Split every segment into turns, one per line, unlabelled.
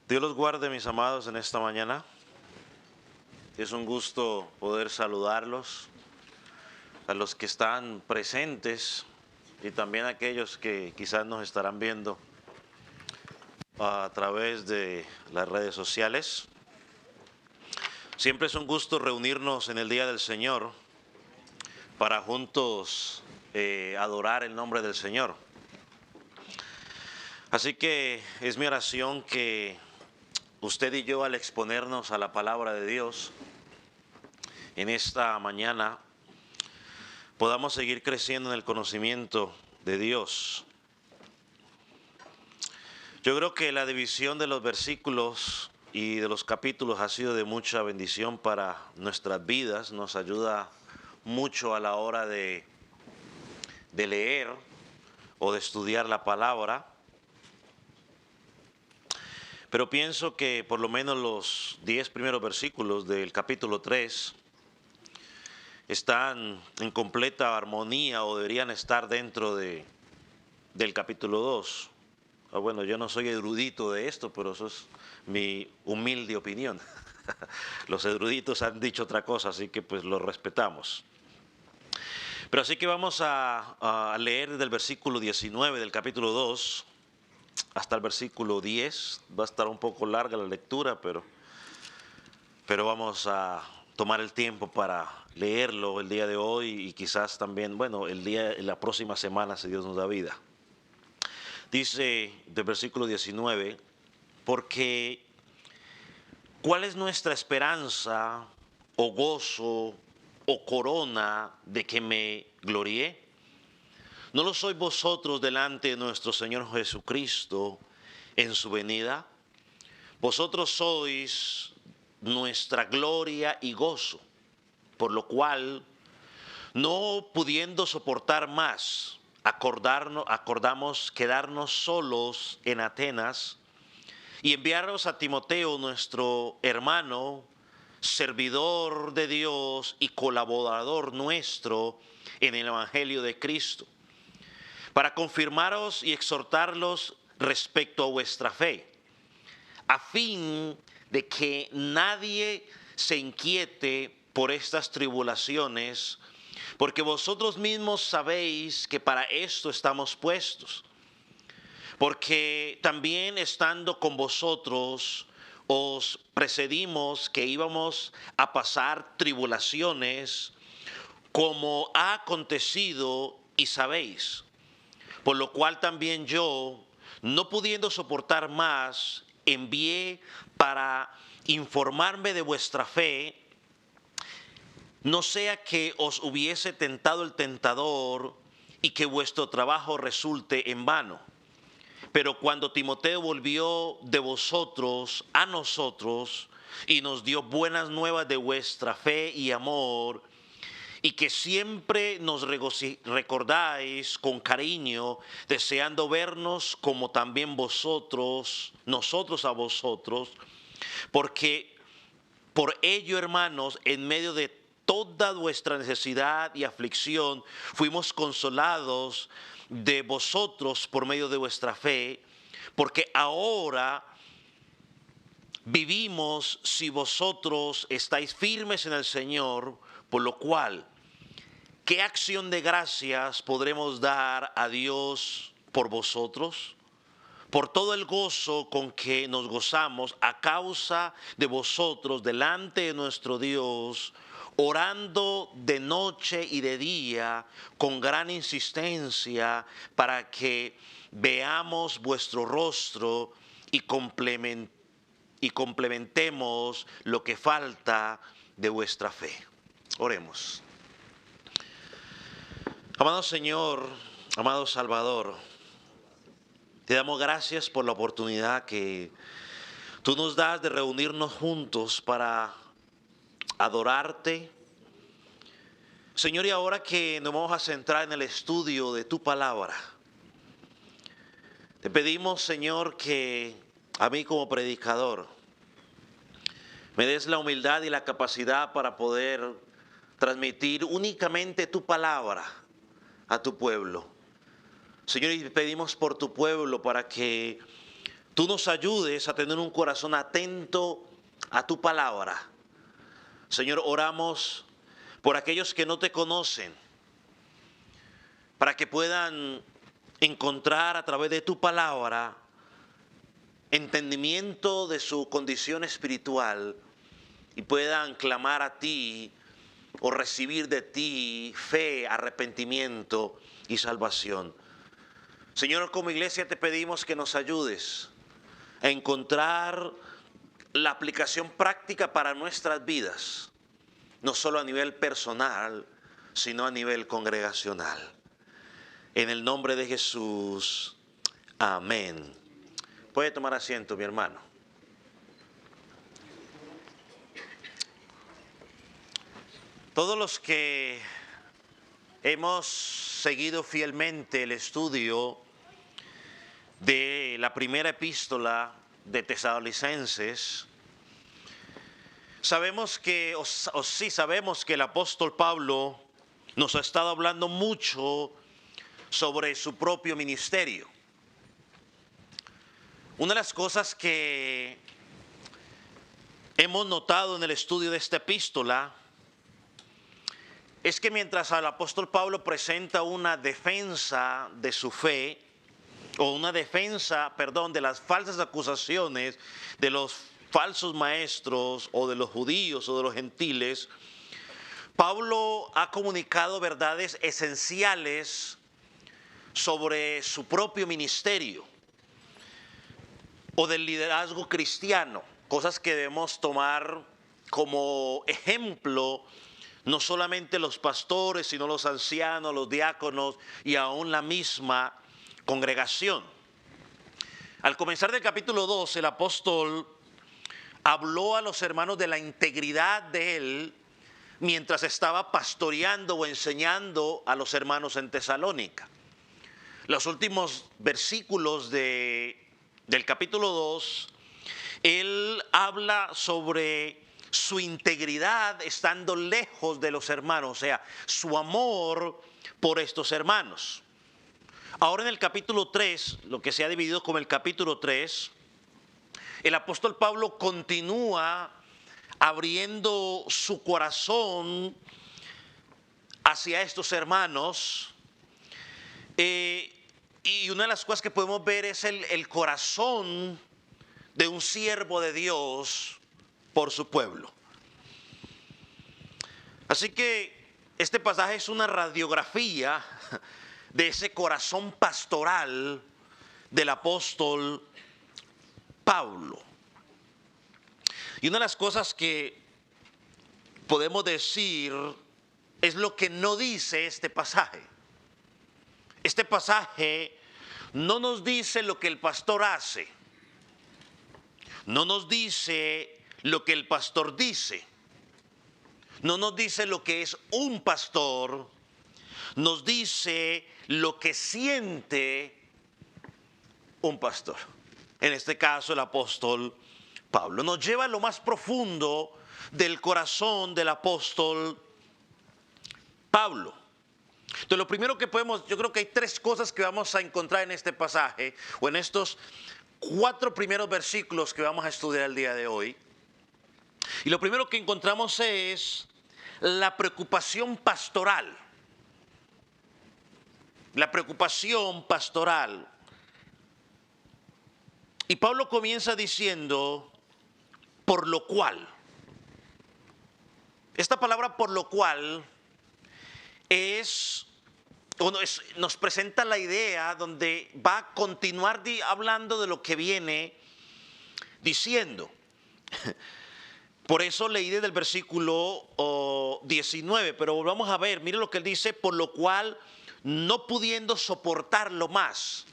Dios los guarde, mis amados, en esta mañana. Es un gusto poder saludarlos, a los que están presentes y también a aquellos que quizás nos estarán viendo a través de las redes sociales. Siempre es un gusto reunirnos en el Día del Señor para juntos adorar el nombre del Señor. Así que es mi oración que usted y yo, al exponernos a la palabra de Dios en esta mañana, podamos seguir creciendo en el conocimiento de Dios. Yo creo que la división de los versículos y de los capítulos ha sido de mucha bendición para nuestras vidas, nos ayuda mucho a la hora de leer o de estudiar la palabra. Pero pienso que por lo menos los 10 primeros versículos del capítulo 3 están en completa armonía o deberían estar dentro del capítulo 2. Bueno, yo no soy erudito de esto, pero eso es mi humilde opinión. Los eruditos han dicho otra cosa, así que pues lo respetamos. Pero así que vamos a leer desde el versículo 19 del capítulo 2 hasta el versículo 10. Va a estar un poco larga la lectura, pero vamos a tomar el tiempo para leerlo el día de hoy y quizás también, la próxima semana, si Dios nos da vida. Dice del versículo 19, porque ¿cuál es nuestra esperanza o gozo o corona de que me glorié? ¿No lo sois vosotros delante de nuestro Señor Jesucristo en su venida? Vosotros sois nuestra gloria y gozo, por lo cual, no pudiendo soportar más, acordamos quedarnos solos en Atenas y enviaros a Timoteo, nuestro hermano, servidor de Dios y colaborador nuestro en el Evangelio de Cristo, para confirmaros y exhortarlos respecto a vuestra fe, a fin de que nadie se inquiete por estas tribulaciones, porque vosotros mismos sabéis que para esto estamos puestos. Porque también estando con vosotros os precedimos que íbamos a pasar tribulaciones, como ha acontecido y sabéis. Por lo cual también yo, no pudiendo soportar más, envié para informarme de vuestra fe, no sea que os hubiese tentado el tentador y que vuestro trabajo resulte en vano. Pero cuando Timoteo volvió de vosotros a nosotros y nos dio buenas nuevas de vuestra fe y amor, y que siempre nos recordáis con cariño, deseando vernos como también nosotros a vosotros, porque por ello, hermanos, en medio de toda vuestra necesidad y aflicción, fuimos consolados de vosotros por medio de vuestra fe, porque ahora vivimos si vosotros estáis firmes en el Señor, por lo cual, ¿qué acción de gracias podremos dar a Dios por vosotros? Por todo el gozo con que nos gozamos a causa de vosotros delante de nuestro Dios, orando de noche y de día con gran insistencia para que veamos vuestro rostro y complementemos lo que falta de vuestra fe. Oremos. Amado Señor, amado Salvador, te damos gracias por la oportunidad que tú nos das de reunirnos juntos para adorarte. Señor, y ahora que nos vamos a centrar en el estudio de tu palabra, te pedimos, Señor, que a mí como predicador me des la humildad y la capacidad para poder transmitir únicamente tu palabra a tu pueblo. Señor, y pedimos por tu pueblo para que tú nos ayudes a tener un corazón atento a tu palabra. Señor, oramos por aquellos que no te conocen, para que puedan encontrar a través de tu palabra entendimiento de su condición espiritual y puedan clamar a ti o recibir de ti fe, arrepentimiento y salvación. Señor, como iglesia te pedimos que nos ayudes a encontrar la aplicación práctica para nuestras vidas, no solo a nivel personal, sino a nivel congregacional. En el nombre de Jesús, amén. Puede tomar asiento, mi hermano. Todos los que hemos seguido fielmente el estudio de la primera epístola de Tesalonicenses, sabemos que el apóstol Pablo nos ha estado hablando mucho sobre su propio ministerio. Una de las cosas que hemos notado en el estudio de esta epístola es que mientras el apóstol Pablo presenta una defensa de su fe, o una defensa, de las falsas acusaciones de los falsos maestros o de los judíos o de los gentiles, Pablo ha comunicado verdades esenciales sobre su propio ministerio o del liderazgo cristiano, cosas que debemos tomar como ejemplo no solamente los pastores, sino los ancianos, los diáconos y aún la misma congregación. Al comenzar del capítulo 2, el apóstol habló a los hermanos de la integridad de él mientras estaba pastoreando o enseñando a los hermanos en Tesalónica. Los últimos versículos del capítulo 2, él habla sobre su integridad estando lejos de los hermanos, o sea, su amor por estos hermanos. Ahora en el capítulo 3, lo que se ha dividido como el capítulo 3, el apóstol Pablo continúa abriendo su corazón hacia estos hermanos. Y una de las cosas que podemos ver es el corazón de un siervo de Dios por su pueblo. Así que este pasaje es una radiografía de ese corazón pastoral del apóstol Pablo. Y una de las cosas que podemos decir es lo que no dice este pasaje. Este pasaje no nos dice lo que el pastor hace, no nos dice lo que el pastor dice, no nos dice lo que es un pastor, nos dice lo que siente un pastor. En este caso el apóstol Pablo nos lleva a lo más profundo del corazón del apóstol Pablo. Entonces lo primero que yo creo que hay tres cosas que vamos a encontrar en este pasaje o en estos 4 primeros versículos que vamos a estudiar el día de hoy. Y lo primero que encontramos es la preocupación pastoral. La preocupación pastoral. Y Pablo comienza diciendo, por lo cual. Esta palabra por lo cual nos presenta la idea donde va a continuar hablando de lo que viene diciendo. Por eso leí desde el versículo 19, pero volvamos a ver, mire lo que él dice, por lo cual no pudiendo soportarlo más.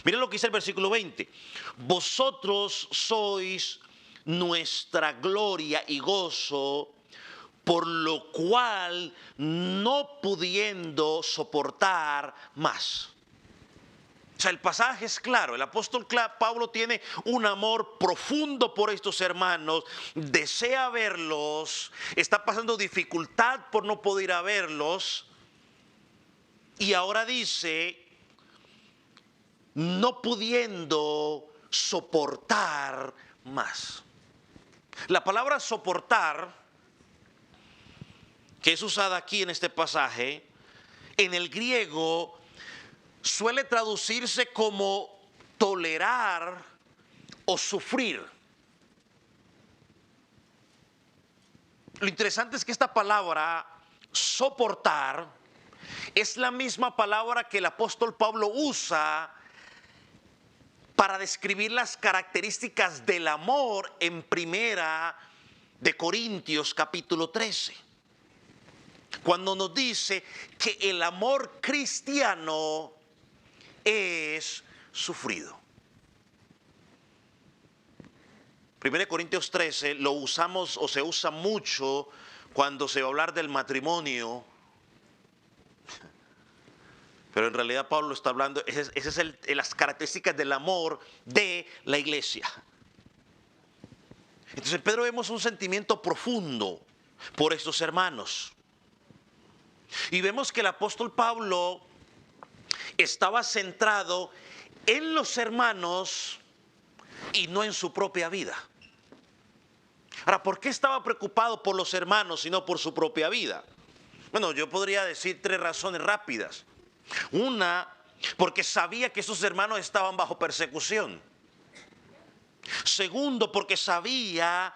Mire lo que dice el versículo 20, vosotros sois nuestra gloria y gozo, por lo cual no pudiendo soportar más. O sea, el pasaje es claro, el apóstol Pablo tiene un amor profundo por estos hermanos, desea verlos, está pasando dificultad por no poder ir a verlos, y ahora dice, no pudiendo soportar más. La palabra soportar, que es usada aquí en este pasaje, en el griego suele traducirse como tolerar o sufrir. Lo interesante es que esta palabra soportar es la misma palabra que el apóstol Pablo usa para describir las características del amor en Primera de Corintios capítulo 13. Cuando nos dice que el amor cristiano es sufrido. 1 Corintios 13 lo usamos o se usa mucho cuando se va a hablar del matrimonio. Pero en realidad Pablo está hablando, esas son las características del amor de la iglesia. Entonces en Pedro vemos un sentimiento profundo por estos hermanos. Y vemos que el apóstol Pablo estaba centrado en los hermanos y no en su propia vida. Ahora, ¿por qué estaba preocupado por los hermanos y no por su propia vida? Bueno, yo podría decir 3 razones rápidas. Una, porque sabía que esos hermanos estaban bajo persecución. Segundo, porque sabía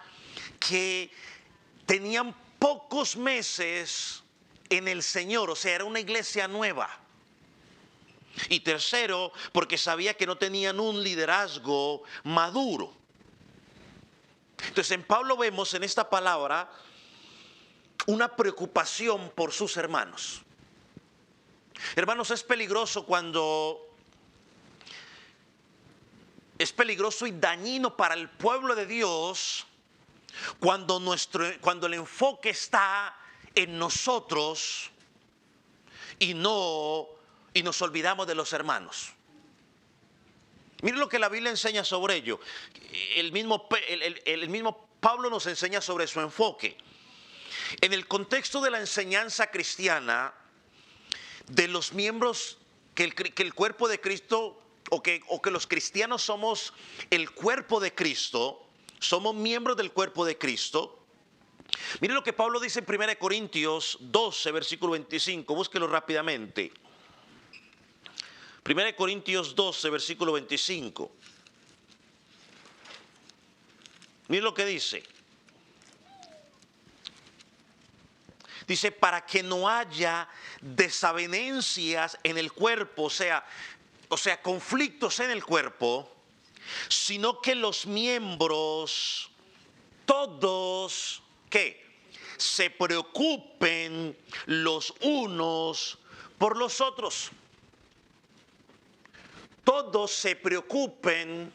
que tenían pocos meses en el Señor, o sea, era una iglesia nueva. Y tercero, porque sabía que no tenían un liderazgo maduro. Entonces en Pablo vemos en esta palabra una preocupación por sus hermanos. Hermanos, es peligroso y dañino para el pueblo de Dios cuando el enfoque está en nosotros y nos olvidamos de los hermanos. Miren lo que la Biblia enseña sobre ello. El mismo Pablo nos enseña sobre su enfoque. En el contexto de la enseñanza cristiana, de los miembros que el cuerpo de Cristo, o que los cristianos somos el cuerpo de Cristo, somos miembros del cuerpo de Cristo. Miren lo que Pablo dice en 1 Corintios 12, versículo 25, búsquelo rápidamente. 1 Corintios 12, versículo 25. Miren lo que dice. Dice, para que no haya desavenencias en el cuerpo, o sea, conflictos en el cuerpo, sino que los miembros, todos, ¿qué? Se preocupen los unos por los otros. Todos se preocupen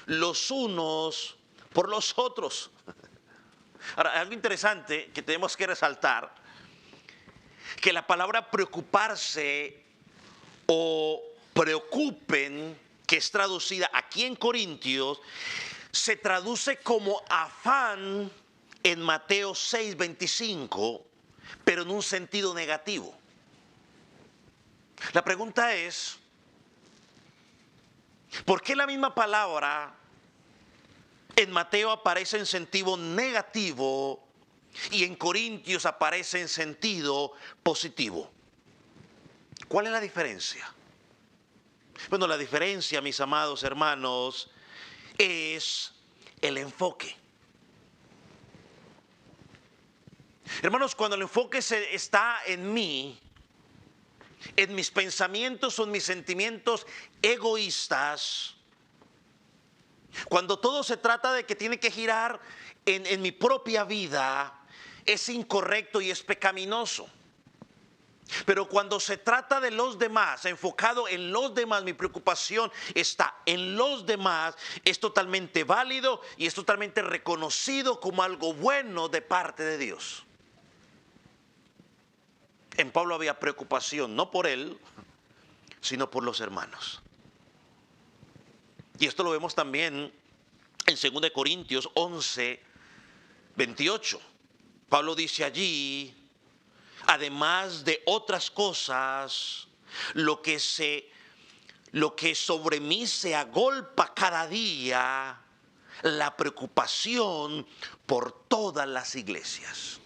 los unos por los otros. Ahora, algo interesante que tenemos que resaltar, que la palabra preocuparse o preocupen, que es traducida aquí en Corintios, se traduce como afán en Mateo 6:25, pero en un sentido negativo. La pregunta es, ¿por qué la misma palabra en Mateo aparece en sentido negativo y en Corintios aparece en sentido positivo? ¿Cuál es la diferencia? Bueno, la diferencia, mis amados hermanos, es el enfoque. Hermanos, cuando el enfoque está en mí, en mis pensamientos o en mis sentimientos egoístas, cuando todo se trata de que tiene que girar en mi propia vida, es incorrecto y es pecaminoso. Pero cuando se trata de los demás, enfocado en los demás, mi preocupación está en los demás, es totalmente válido y es totalmente reconocido como algo bueno de parte de Dios. En Pablo había preocupación, no por él, sino por los hermanos. Y esto lo vemos también en 2 Corintios 11, 28. Pablo dice allí, además de otras cosas, lo que se lo que sobre mí se agolpa cada día, la preocupación por todas las iglesias.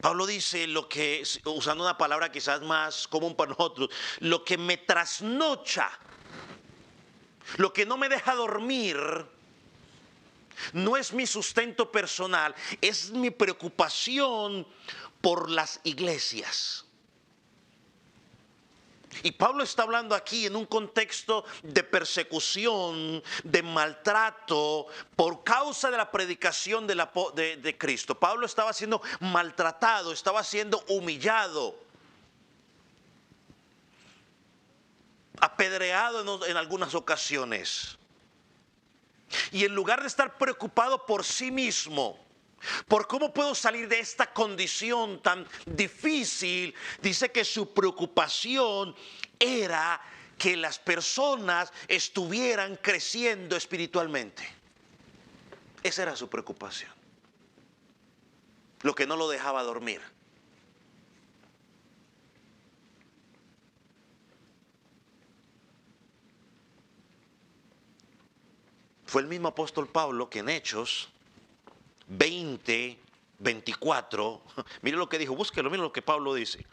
Pablo dice lo que, usando una palabra quizás más común para nosotros, lo que me trasnocha, lo que no me deja dormir, no es mi sustento personal, es mi preocupación por las iglesias. Y Pablo está hablando aquí en un contexto de persecución, de maltrato, por causa de la predicación de Cristo. Pablo estaba siendo maltratado, estaba siendo humillado, apedreado en algunas ocasiones. Y en lugar de estar preocupado por sí mismo, por cómo puedo salir de esta condición tan difícil, dice que su preocupación era que las personas estuvieran creciendo espiritualmente. Esa era su preocupación, lo que no lo dejaba dormir. Fue el mismo apóstol Pablo que en Hechos 20:24, mire lo que dijo, búsquelo, mire lo que Pablo dice.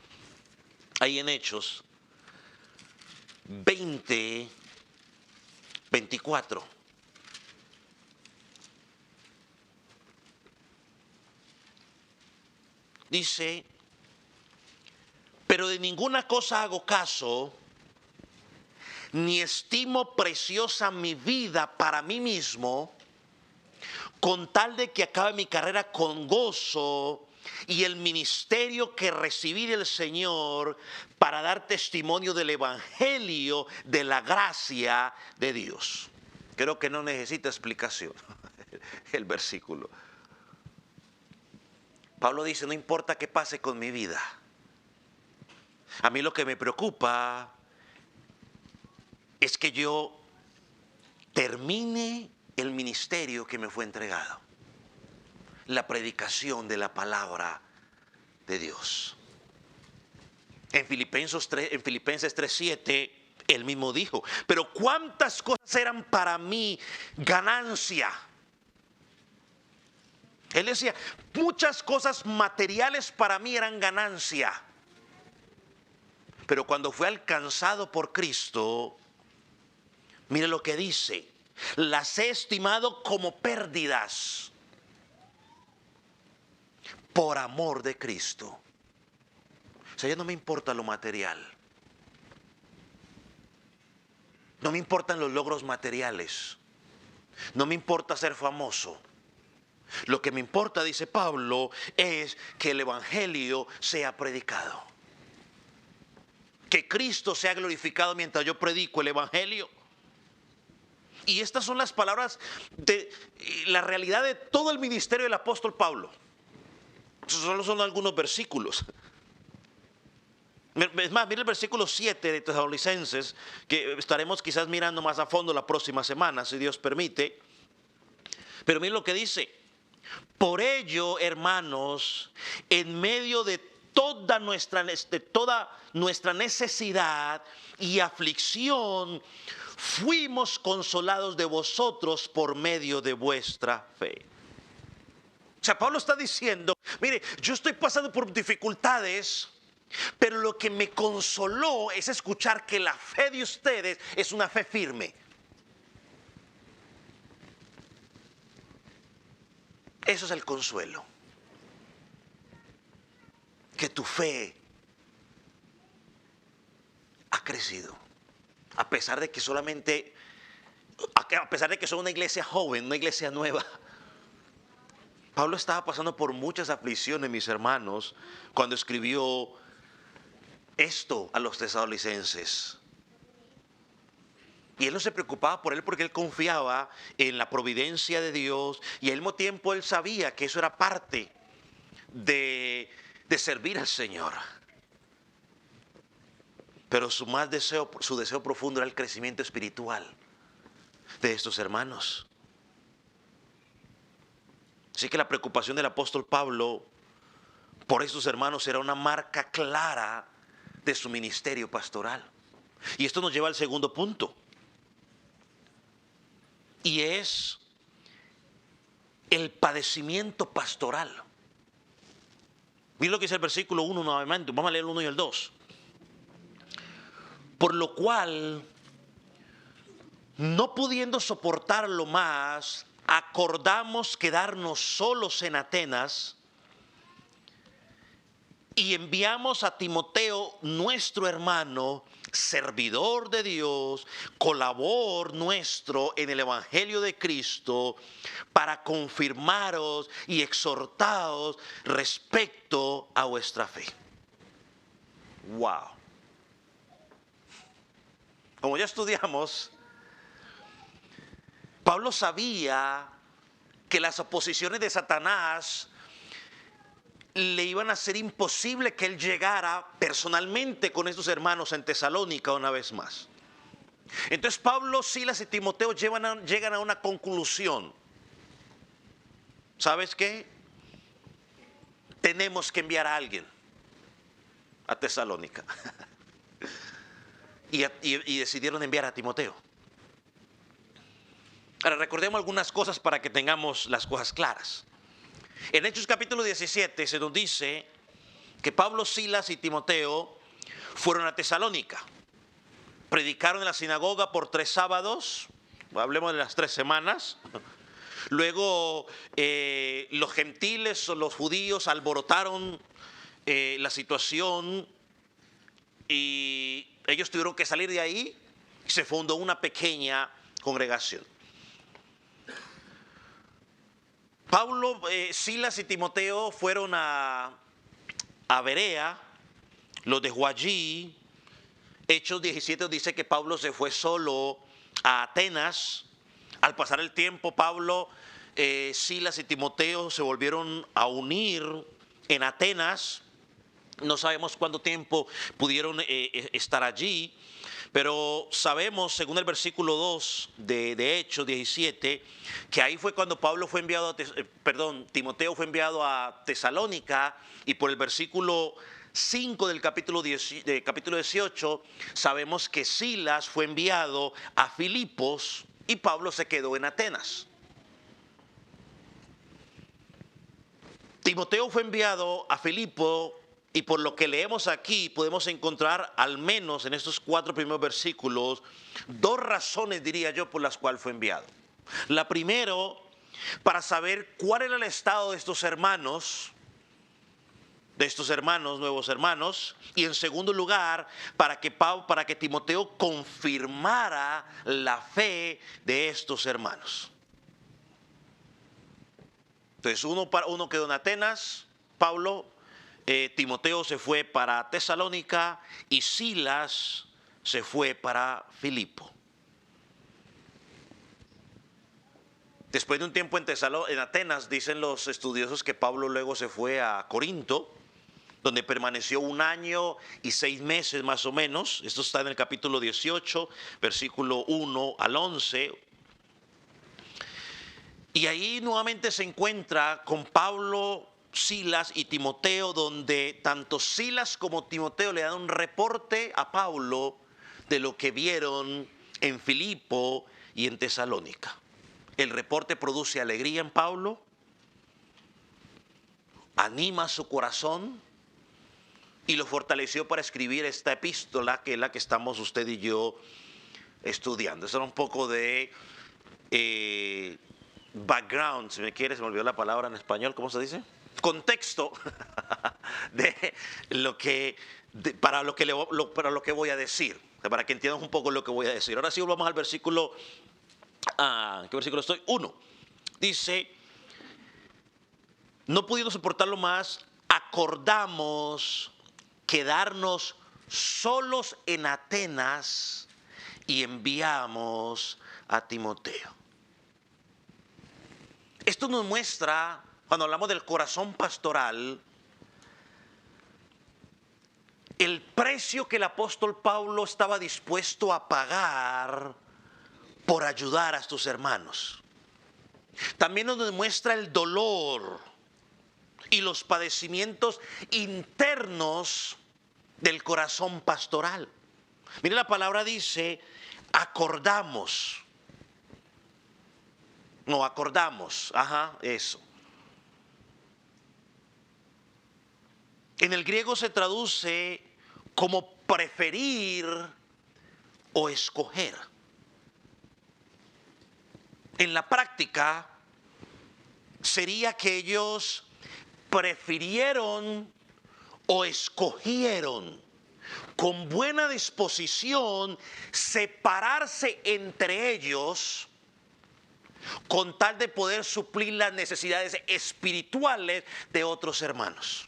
Ahí en Hechos 20:24. Dice, pero de ninguna cosa hago caso, ni estimo preciosa mi vida para mí mismo, con tal de que acabe mi carrera con gozo y el ministerio que recibí del Señor para dar testimonio del evangelio de la gracia de Dios. Creo que no necesita explicación el versículo. Pablo dice, no importa qué pase con mi vida. A mí lo que me preocupa es que yo termine el ministerio que me fue entregado. La predicación de la palabra de Dios. En Filipenses 3:7, él mismo dijo, pero cuántas cosas eran para mí ganancia. Él decía, muchas cosas materiales para mí eran ganancia. Pero cuando fue alcanzado por Cristo, mire lo que dice, las he estimado como pérdidas por amor de Cristo. O sea, ya no me importa lo material. No me importan los logros materiales. No me importa ser famoso. Lo que me importa, dice Pablo, es que el evangelio sea predicado. Que Cristo sea glorificado mientras yo predico el evangelio. Y estas son las palabras de la realidad de todo el ministerio del apóstol Pablo. Solo son algunos versículos. Es más, mira el versículo 7 de Tesalonicenses, que estaremos quizás mirando más a fondo la próxima semana, si Dios permite. Pero mira lo que dice. Por ello, hermanos, en medio de toda nuestra necesidad y aflicción, fuimos consolados de vosotros por medio de vuestra fe. O sea, Pablo está diciendo, mire, yo estoy pasando por dificultades, pero lo que me consoló es escuchar que la fe de ustedes es una fe firme. Eso es el consuelo. Que tu fe ha crecido. A pesar de que son una iglesia joven, una iglesia nueva. Pablo estaba pasando por muchas aflicciones, mis hermanos, cuando escribió esto a los tesalonicenses. Y él no se preocupaba por él porque él confiaba en la providencia de Dios y al mismo tiempo él sabía que eso era parte de servir al Señor. Pero su deseo profundo era el crecimiento espiritual de estos hermanos. Así que la preocupación del apóstol Pablo por estos hermanos era una marca clara de su ministerio pastoral. Y esto nos lleva al segundo punto. Y es el padecimiento pastoral. Miren lo que dice el versículo 1 nuevamente. Vamos a leer el 1 y el 2. Por lo cual, no pudiendo soportarlo más, acordamos quedarnos solos en Atenas y enviamos a Timoteo, nuestro hermano, servidor de Dios, colaborador nuestro en el Evangelio de Cristo, para confirmaros y exhortaros respecto a vuestra fe. Wow. Como ya estudiamos, Pablo sabía que las oposiciones de Satanás le iban a hacer imposible que él llegara personalmente con estos hermanos en Tesalónica una vez más. Entonces Pablo, Silas y Timoteo llegan a una conclusión. ¿Sabes qué? Tenemos que enviar a alguien a Tesalónica. Y decidieron enviar a Timoteo. Ahora recordemos algunas cosas para que tengamos las cosas claras. En Hechos capítulo 17 se nos dice que Pablo, Silas y Timoteo fueron a Tesalónica. Predicaron en la sinagoga por 3 sábados, hablemos de las 3 semanas. Luego los gentiles o los judíos alborotaron la situación y ellos tuvieron que salir de ahí. Se fundó una pequeña congregación. Pablo, Silas y Timoteo fueron a Berea, los dejó allí. Hechos 17 dice que Pablo se fue solo a Atenas. Al pasar el tiempo, Pablo, Silas y Timoteo se volvieron a unir en Atenas. No sabemos cuánto tiempo pudieron estar allí, pero sabemos, según el versículo 2 de Hechos 17, que ahí fue cuando Timoteo fue enviado a Tesalónica, y por el versículo 5 del capítulo 18 sabemos que Silas fue enviado a Filipos y Pablo se quedó en Atenas. Timoteo fue enviado a Filipo. Y por lo que leemos aquí, podemos encontrar, al menos en estos 4 primeros versículos, 2 razones, diría yo, por las cuales fue enviado. La primero, para saber cuál era el estado de estos hermanos, nuevos hermanos. Y en segundo lugar, para que Timoteo confirmara la fe de estos hermanos. Entonces, uno quedó en Atenas, Pablo. Timoteo se fue para Tesalónica y Silas se fue para Filipo. Después de un tiempo en Atenas, dicen los estudiosos que Pablo luego se fue a Corinto, donde permaneció 1 año y 6 meses más o menos. Esto está en el capítulo 18, versículo 1 al 11. Y ahí nuevamente se encuentra con Pablo, Silas y Timoteo, donde tanto Silas como Timoteo le dan un reporte a Pablo de lo que vieron en Filipo y en Tesalónica. El reporte produce alegría en Pablo, anima su corazón y lo fortaleció para escribir esta epístola, que es la que estamos usted y yo estudiando. Eso era un poco de background, si me quiere, se me olvidó la palabra en español, ¿cómo se dice? Contexto de para lo que voy a decir, para que entiendan un poco lo que voy a decir. Ahora sí vamos al versículo, ¿qué versículo estoy? 1. Dice, no pudiendo soportarlo más, acordamos quedarnos solos en Atenas y enviamos a Timoteo. Esto nos muestra, cuando hablamos del corazón pastoral, el precio que el apóstol Pablo estaba dispuesto a pagar por ayudar a estos hermanos. También nos demuestra el dolor y los padecimientos internos del corazón pastoral. Mire, la palabra dice, acordamos. No, acordamos. Ajá, eso. En el griego se traduce como preferir o escoger. En la práctica sería que ellos prefirieron o escogieron con buena disposición separarse entre ellos con tal de poder suplir las necesidades espirituales de otros hermanos.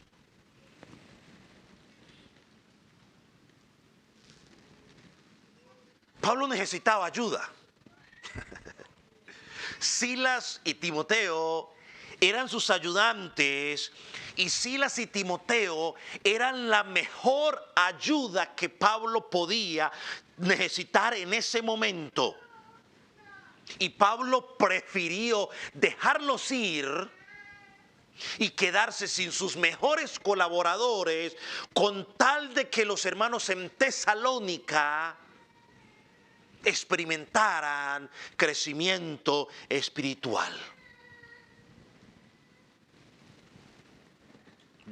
Pablo necesitaba ayuda. Silas y Timoteo eran sus ayudantes, y Silas y Timoteo eran la mejor ayuda que Pablo podía necesitar en ese momento. Y Pablo prefirió dejarlos ir y quedarse sin sus mejores colaboradores con tal de que los hermanos en Tesalónica experimentaran crecimiento espiritual.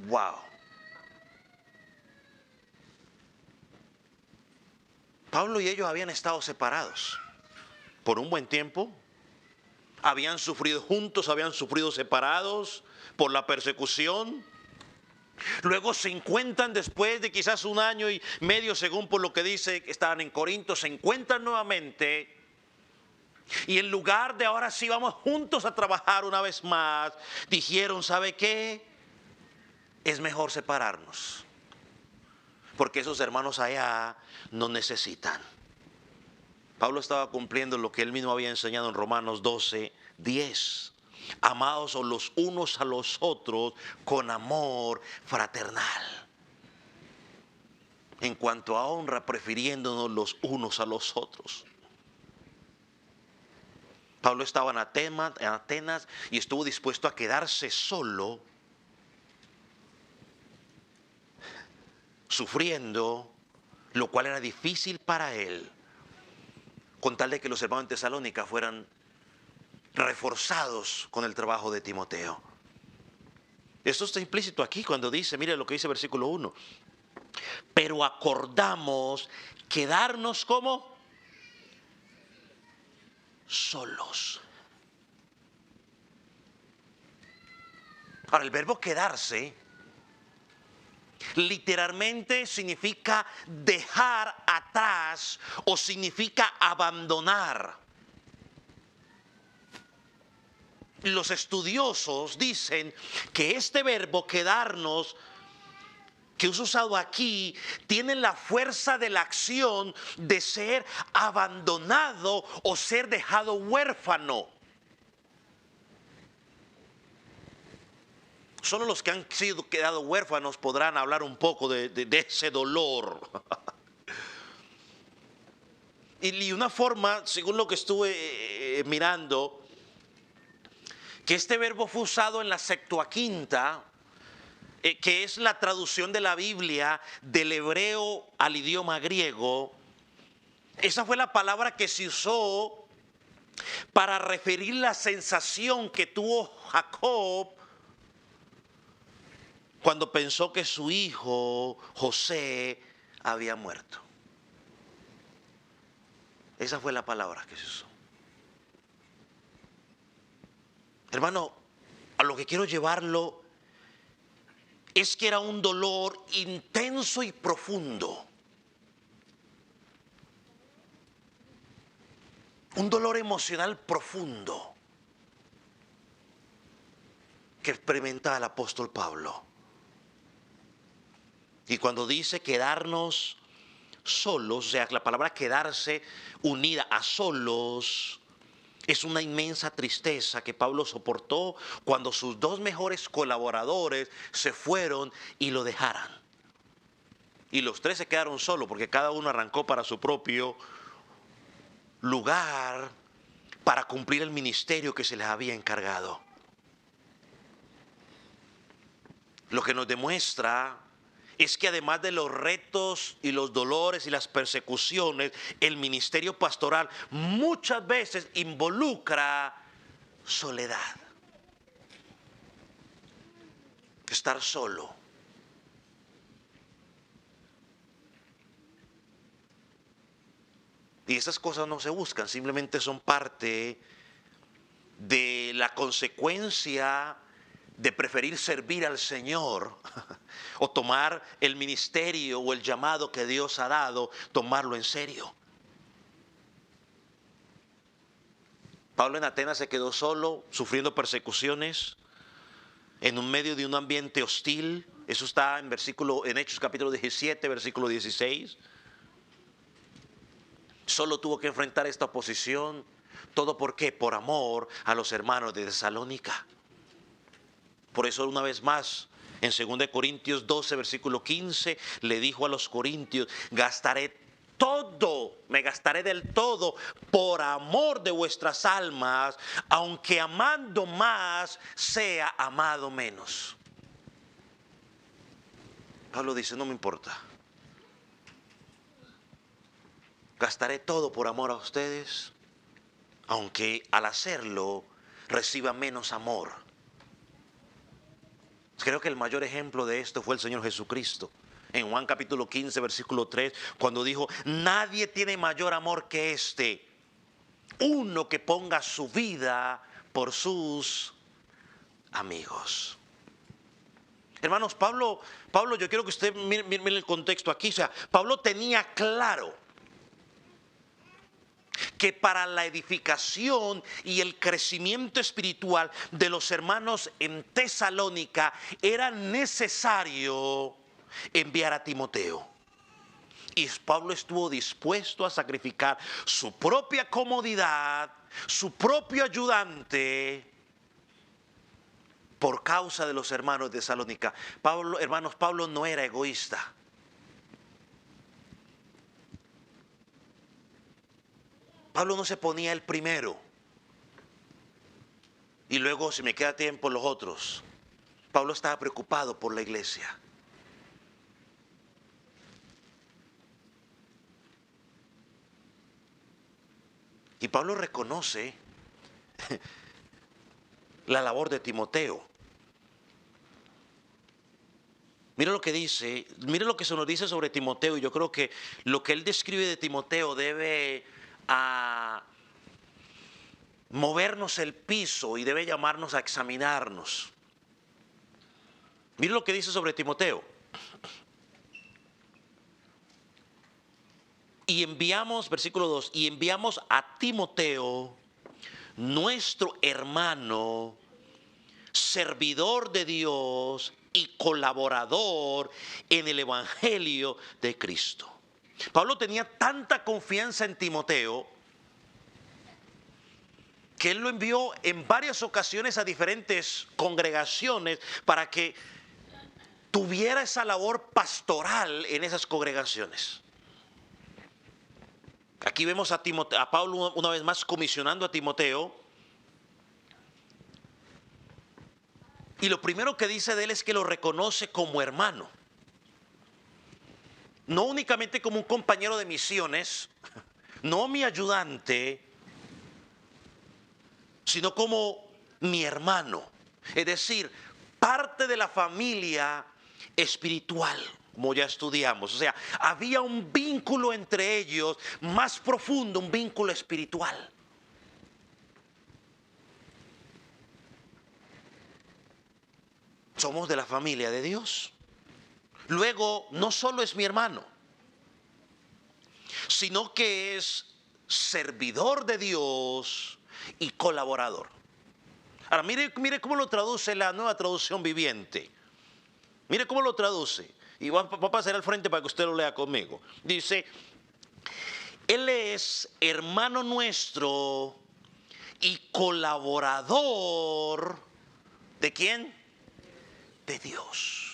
Wow. Pablo y ellos habían estado separados por un buen tiempo. Habían sufrido juntos, habían sufrido separados por la persecución. Luego se encuentran después de quizás un año y medio, según por lo que dice, que estaban en Corinto, se encuentran nuevamente. Y en lugar de ahora sí vamos juntos a trabajar una vez más, dijeron, ¿sabe qué? Es mejor separarnos, porque esos hermanos allá nos necesitan. Pablo estaba cumpliendo lo que él mismo había enseñado en Romanos 12:10. Amados los unos a los otros con amor fraternal. En cuanto a honra, prefiriéndonos los unos a los otros. Pablo estaba en Atenas y estuvo dispuesto a quedarse solo, sufriendo, lo cual era difícil para él, con tal de que los hermanos de Tesalónica fueran reforzados con el trabajo de Timoteo. Esto está implícito aquí cuando dice, mire lo que dice versículo 1. Pero acordamos quedarnos como solos. Ahora, el verbo quedarse literalmente significa dejar atrás o significa abandonar. Los estudiosos dicen que este verbo quedarnos que es usado aquí tiene la fuerza de la acción de ser abandonado o ser dejado huérfano. Solo los que han sido quedado huérfanos podrán hablar un poco de ese dolor. Y una forma, según lo que estuve mirando, que este verbo fue usado en la Septuaginta, que es la traducción de la Biblia del hebreo al idioma griego. Esa fue la palabra que se usó para referir la sensación que tuvo Jacob cuando pensó que su hijo José había muerto. Esa fue la palabra que se usó. Hermano, a lo que quiero llevarlo es que era un dolor intenso y profundo. Un dolor emocional profundo que experimenta el apóstol Pablo. Y cuando dice quedarnos solos, o sea, la palabra quedarse unida a solos, es una inmensa tristeza que Pablo soportó cuando sus dos mejores colaboradores se fueron y lo dejaran. Y los tres se quedaron solos porque cada uno arrancó para su propio lugar para cumplir el ministerio que se les había encargado. Lo que nos demuestra es que además de los retos y los dolores y las persecuciones, el ministerio pastoral muchas veces involucra soledad. Estar solo. Y esas cosas no se buscan, simplemente son parte de la consecuencia de preferir servir al Señor o tomar el ministerio o el llamado que Dios ha dado, tomarlo en serio. Pablo en Atenas se quedó solo, sufriendo persecuciones, en un medio de un ambiente hostil. Eso está en Hechos capítulo 17, versículo 16. Solo tuvo que enfrentar esta oposición. ¿Todo por qué? Por amor a los hermanos de Tesalónica. Por eso una vez más, en 2 Corintios 12, versículo 15, le dijo a los corintios: me gastaré del todo por amor de vuestras almas, aunque amando más sea amado menos. Pablo dice: no me importa. Gastaré todo por amor a ustedes, aunque al hacerlo reciba menos amor. Creo que el mayor ejemplo de esto fue el Señor Jesucristo. En Juan capítulo 15, versículo 3, cuando dijo: nadie tiene mayor amor que este, uno que ponga su vida por sus amigos. Hermanos, Pablo, yo quiero que usted mire el contexto aquí. O sea, Pablo tenía claro que para la edificación y el crecimiento espiritual de los hermanos en Tesalónica era necesario enviar a Timoteo. Y Pablo estuvo dispuesto a sacrificar su propia comodidad, su propio ayudante, por causa de los hermanos de Tesalónica. Pablo no era egoísta. Pablo no se ponía el primero y luego, si me queda tiempo, los otros. Pablo estaba preocupado por la iglesia. Y Pablo reconoce la labor de Timoteo. Mira lo que dice, mira lo que se nos dice sobre Timoteo, y yo creo que lo que él describe de Timoteo debe movernos el piso y debe llamarnos a examinarnos. Mira lo que dice sobre Timoteo. Y enviamos, versículo 2, y enviamos a Timoteo, nuestro hermano, servidor de Dios y colaborador en el Evangelio de Cristo. Pablo tenía tanta confianza en Timoteo que él lo envió en varias ocasiones a diferentes congregaciones para que tuviera esa labor pastoral en esas congregaciones. Aquí vemos a Pablo una vez más comisionando a Timoteo. Y lo primero que dice de él es que lo reconoce como hermano. No únicamente como un compañero de misiones, no mi ayudante, sino como mi hermano. Es decir, parte de la familia espiritual, como ya estudiamos. O sea, había un vínculo entre ellos más profundo, un vínculo espiritual. Somos de la familia de Dios. Luego, no solo es mi hermano, sino que es servidor de Dios y colaborador. Ahora, mire cómo lo traduce la Nueva Traducción Viviente. Mire cómo lo traduce. Y va a pasar al frente para que usted lo lea conmigo. Dice: él es hermano nuestro y colaborador. ¿De quién? De Dios.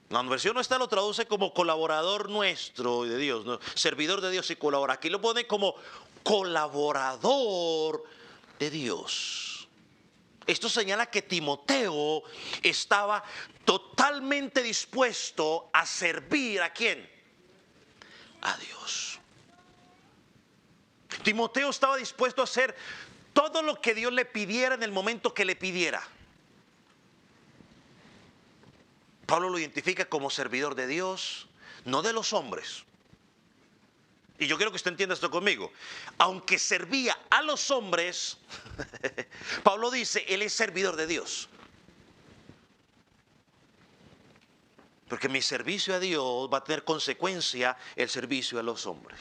La versión no está, lo traduce como colaborador nuestro y de Dios, ¿no? Servidor de Dios y colaborador. Aquí lo pone como colaborador de Dios. Esto señala que Timoteo estaba totalmente totalmente dispuesto a servir ¿a quién? A Dios. Timoteo estaba dispuesto a hacer todo lo que Dios le pidiera en el momento que le pidiera. Pablo lo identifica como servidor de Dios, no de los hombres. Y yo quiero que usted entienda esto conmigo. Aunque servía a los hombres, Pablo dice, él es servidor de Dios. Porque mi servicio a Dios va a tener consecuencia el servicio a los hombres.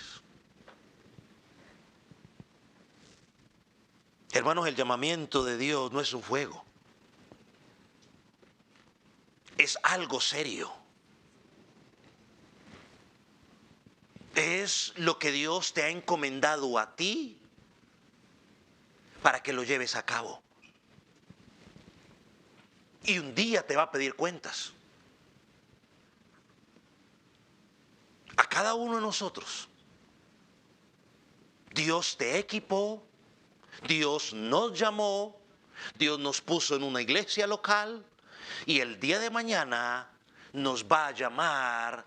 Hermanos, el llamamiento de Dios no es un juego. Es algo serio. Es lo que Dios te ha encomendado a ti para que lo lleves a cabo. Y un día te va a pedir cuentas. A cada uno de nosotros. Dios te equipó, Dios nos llamó, Dios nos puso en una iglesia local y el día de mañana nos va a llamar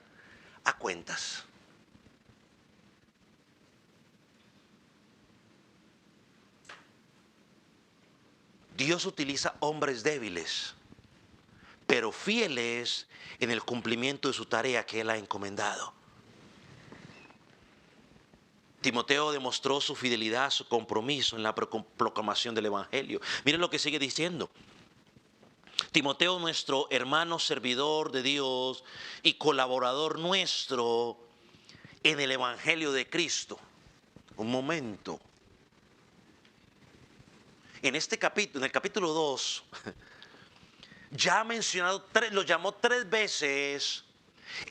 a cuentas. Dios utiliza hombres débiles, pero fieles en el cumplimiento de su tarea que Él ha encomendado. Timoteo demostró su fidelidad, su compromiso en la proclamación del Evangelio. Miren lo que sigue diciendo. Timoteo, nuestro hermano servidor de Dios y colaborador nuestro en el Evangelio de Cristo. Un momento. En este capítulo, en el capítulo 2, ya ha mencionado, lo llamó 3 veces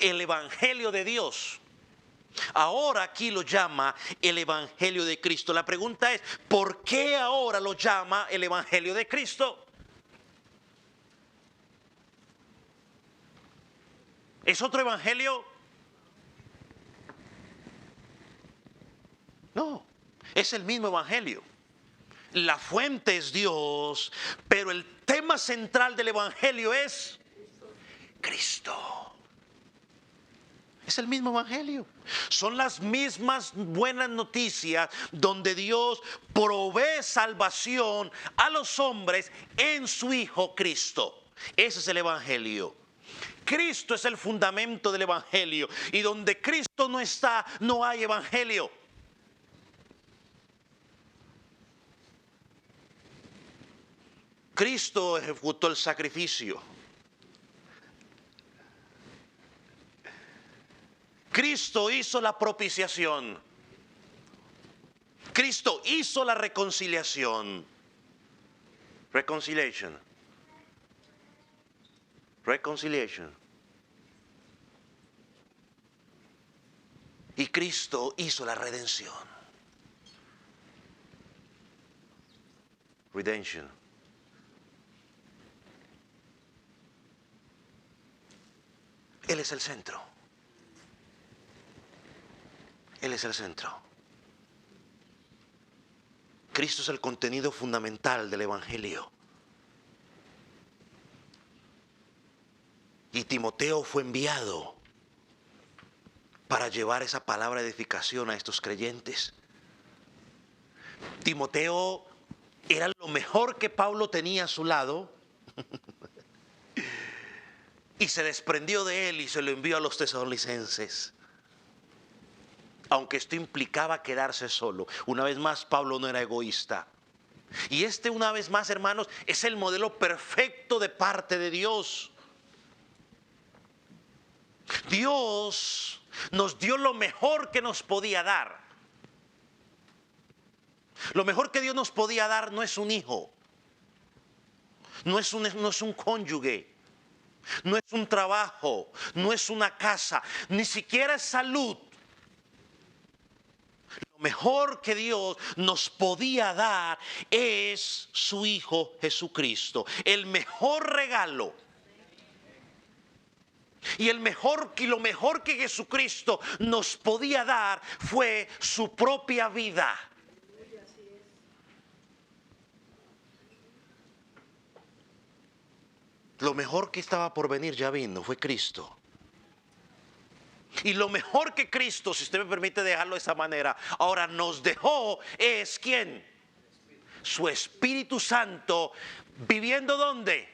el Evangelio de Dios. Ahora aquí lo llama el Evangelio de Cristo. La pregunta es, ¿por qué ahora lo llama el Evangelio de Cristo? ¿Es otro evangelio? No, es el mismo evangelio. La fuente es Dios, pero el tema central del evangelio es Cristo. Es el mismo evangelio. Son las mismas buenas noticias donde Dios provee salvación a los hombres en su Hijo Cristo. Ese es el evangelio. Cristo es el fundamento del evangelio. Y donde Cristo no está, no hay evangelio. Cristo ejecutó el sacrificio. Cristo hizo la propiciación. Cristo hizo la reconciliación. Reconciliation. Reconciliation. Y Cristo hizo la redención. Redemption. Él es el centro. Él es el centro. Cristo es el contenido fundamental del evangelio. Y Timoteo fue enviado para llevar esa palabra de edificación a estos creyentes. Timoteo era lo mejor que Pablo tenía a su lado y se desprendió de él y se lo envió a los tesalonicenses. Aunque esto implicaba quedarse solo. Una vez más, Pablo no era egoísta. Y una vez más, hermanos, es el modelo perfecto de parte de Dios. Dios nos dio lo mejor que nos podía dar. Lo mejor que Dios nos podía dar no es un hijo, no es un cónyuge, no es un trabajo, no es una casa, ni siquiera es salud. Lo mejor que Dios nos podía dar es su Hijo Jesucristo, el mejor regalo. Y lo mejor que Jesucristo nos podía dar fue su propia vida. Lo mejor que estaba por venir ya vino, fue Cristo. Y lo mejor que Cristo, si usted me permite dejarlo de esa manera, ahora nos dejó es ¿quién? Su Espíritu Santo, viviendo ¿dónde?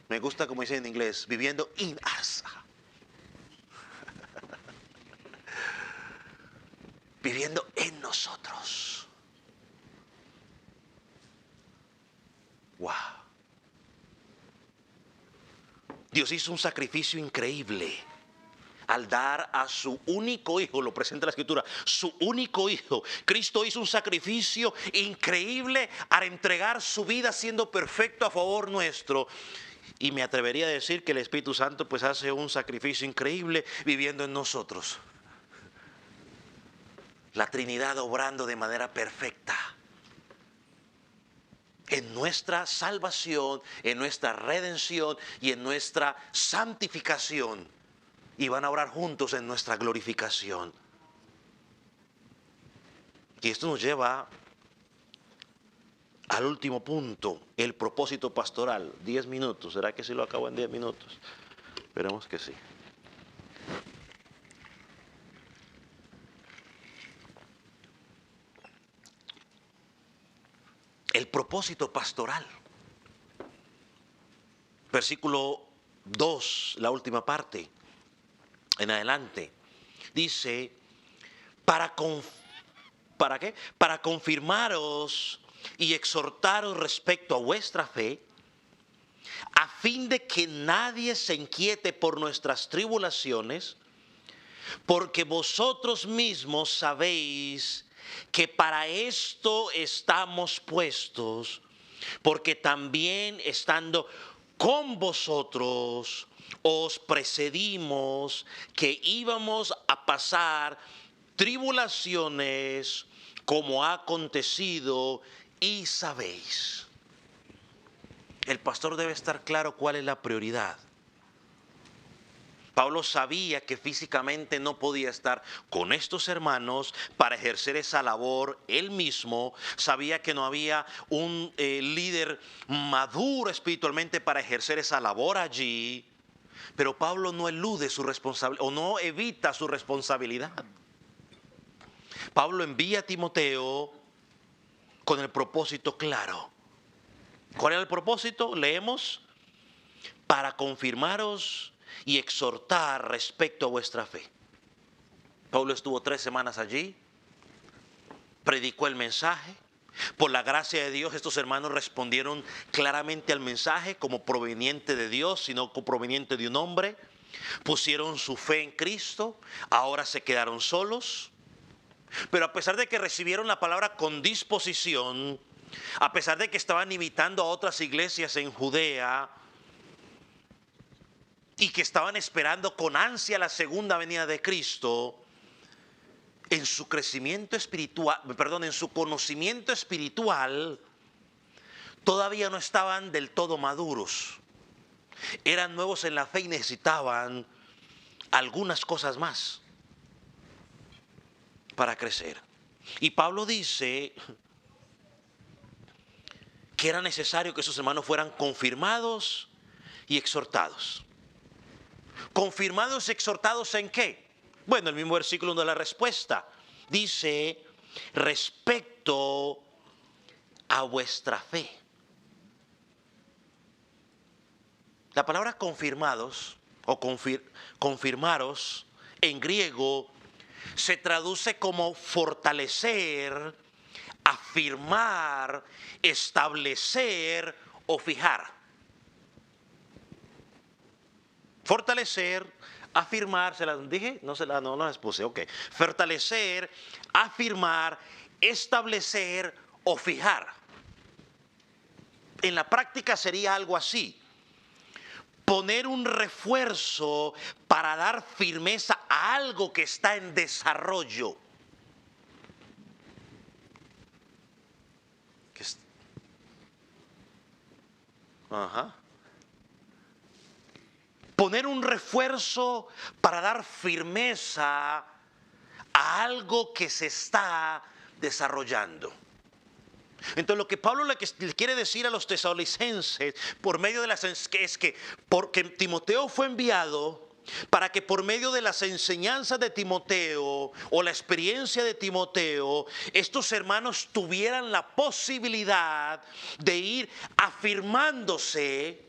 Me gusta como dice en inglés, viviendo in us. Viviendo en nosotros. Wow. Dios hizo un sacrificio increíble al dar a su único hijo, lo presenta la Escritura, su único hijo. Cristo hizo un sacrificio increíble al entregar su vida siendo perfecto a favor nuestro. Y me atrevería a decir que el Espíritu Santo pues hace un sacrificio increíble viviendo en nosotros. La Trinidad obrando de manera perfecta en nuestra salvación, en nuestra redención y en nuestra santificación. Y van a obrar juntos en nuestra glorificación. Y esto nos lleva al último punto, el propósito pastoral. 10 minutos, ¿será que sí lo acabo en 10 minutos? Esperemos que sí. El propósito pastoral. Versículo 2, la última parte, en adelante, dice, ¿para qué? Para confirmaros y exhortaros respecto a vuestra fe, a fin de que nadie se inquiete por nuestras tribulaciones, porque vosotros mismos sabéis que para esto estamos puestos, porque también estando con vosotros os precedimos que íbamos a pasar tribulaciones como ha acontecido y sabéis. El pastor debe estar claro cuál es la prioridad. Pablo sabía que físicamente no podía estar con estos hermanos para ejercer esa labor él mismo. Sabía que no había un líder maduro espiritualmente para ejercer esa labor allí. Pero Pablo no elude su responsabilidad o no evita su responsabilidad. Pablo envía a Timoteo con el propósito claro. ¿Cuál era el propósito? Leemos, para confirmaros y exhortar respecto a vuestra fe. Pablo estuvo 3 semanas allí, predicó el mensaje. Por la gracia de Dios, estos hermanos respondieron claramente al mensaje como proveniente de Dios, sino como proveniente de un hombre. Pusieron su fe en Cristo, ahora se quedaron solos. Pero a pesar de que recibieron la palabra con disposición, a pesar de que estaban imitando a otras iglesias en Judea y que estaban esperando con ansia la segunda venida de Cristo, en su crecimiento espiritual, en su conocimiento espiritual, todavía no estaban del todo maduros. Eran nuevos en la fe y necesitaban algunas cosas más para crecer. Y Pablo dice que era necesario que esos hermanos fueran confirmados y exhortados. ¿Confirmados y exhortados en qué? Bueno, el mismo versículo de la respuesta dice, respecto a vuestra fe. La palabra confirmados o confirmaros en griego se traduce como fortalecer, afirmar, establecer o fijar. Fortalecer, afirmar, ¿se las dije? No las puse, ok. Fortalecer, afirmar, establecer o fijar. En la práctica sería algo así. Poner un refuerzo para dar firmeza a algo que está en desarrollo. Poner un refuerzo para dar firmeza a algo que se está desarrollando. Entonces lo que Pablo le quiere decir a los tesalonicenses por medio de es que porque Timoteo fue enviado para que por medio de las enseñanzas de Timoteo o la experiencia de Timoteo, estos hermanos tuvieran la posibilidad de ir afirmándose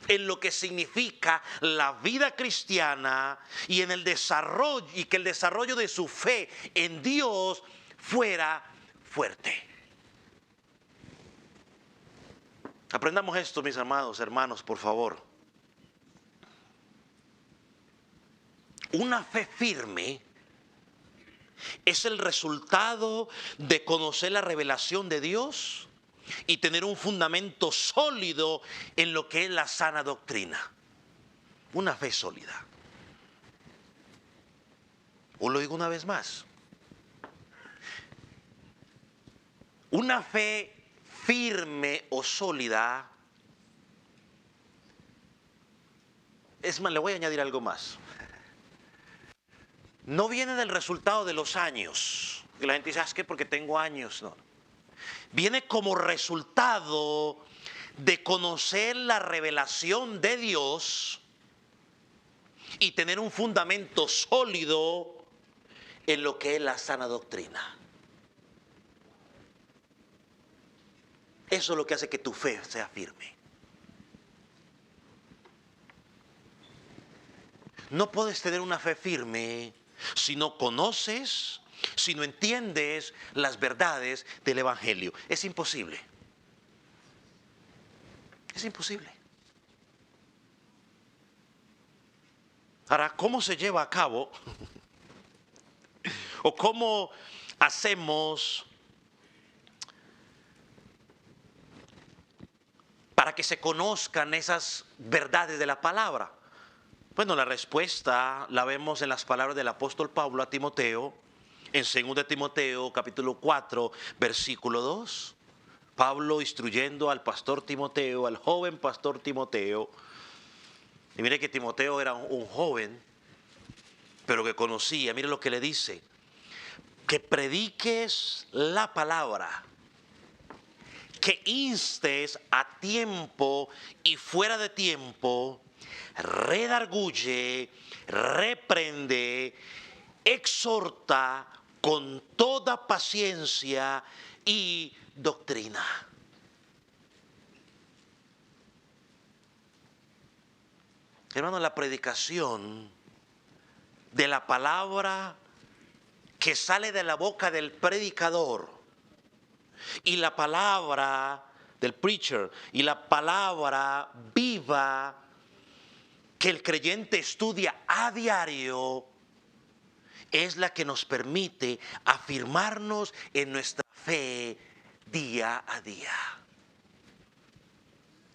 en lo que significa la vida cristiana y en el desarrollo, y que el desarrollo de su fe en Dios fuera fuerte. Aprendamos esto, mis amados hermanos, por favor. Una fe firme es el resultado de conocer la revelación de Dios y tener un fundamento sólido en lo que es la sana doctrina. Una fe sólida. Os lo digo una vez más. Una fe firme o sólida, es más, le voy a añadir algo más. No viene del resultado de los años. Y la gente dice, ¿sabes qué? Porque tengo años. No. Viene como resultado de conocer la revelación de Dios y tener un fundamento sólido en lo que es la sana doctrina. Eso es lo que hace que tu fe sea firme. No puedes tener una fe firme si no conoces, si no entiendes las verdades del Evangelio. Es imposible. Es imposible. Ahora, ¿cómo se lleva a cabo? ¿O cómo hacemos para que se conozcan esas verdades de la palabra? Bueno, la respuesta la vemos en las palabras del apóstol Pablo a Timoteo, en 2 Timoteo capítulo 4, versículo 2. Pablo instruyendo al pastor Timoteo, al joven pastor Timoteo. Y mire que Timoteo era un joven, pero que conocía. Mire lo que le dice. Que prediques la palabra, que instes a tiempo y fuera de tiempo, redarguye, reprende, exhorta con toda paciencia y doctrina. Hermano, la predicación de la palabra que sale de la boca del predicador y la palabra del preacher y la palabra viva que el creyente estudia a diario es la que nos permite afirmarnos en nuestra fe día a día.